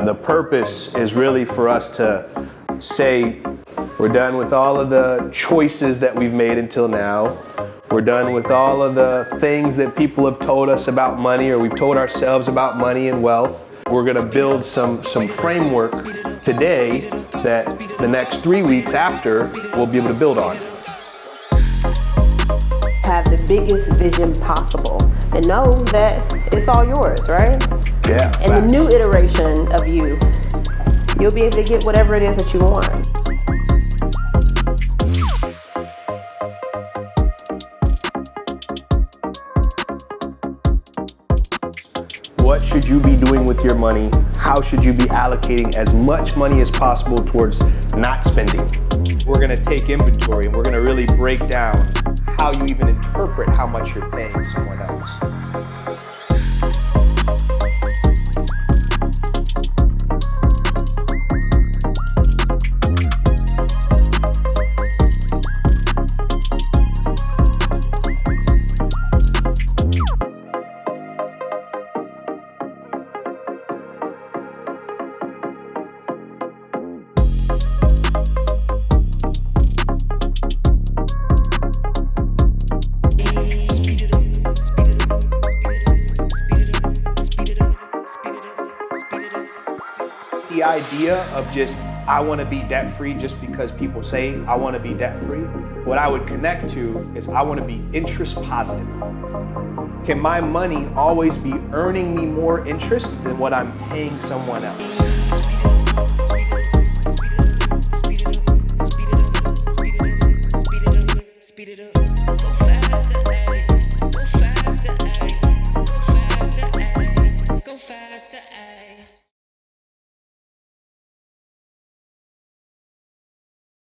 The purpose is really for us to say, we're done with all of the choices that we've made until now. We're done with all of the things that people have told us about money, or we've told ourselves about money and wealth. We're gonna build some framework today that the next 3 weeks after we'll be able to build on. Have the biggest vision possible and know that it's all yours, right? Yeah. And the new iteration of you, you'll be able to get whatever it is that you want. What should you be doing with your money? How should you be allocating as much money as possible towards not spending? We're gonna take inventory and we're gonna really break down how you even interpret how much you're paying someone else. The idea of just, I want to be debt free just because people say I want to be debt free, what I would connect to is I want to be interest positive. Can my money always be earning me more interest than what I'm paying someone else?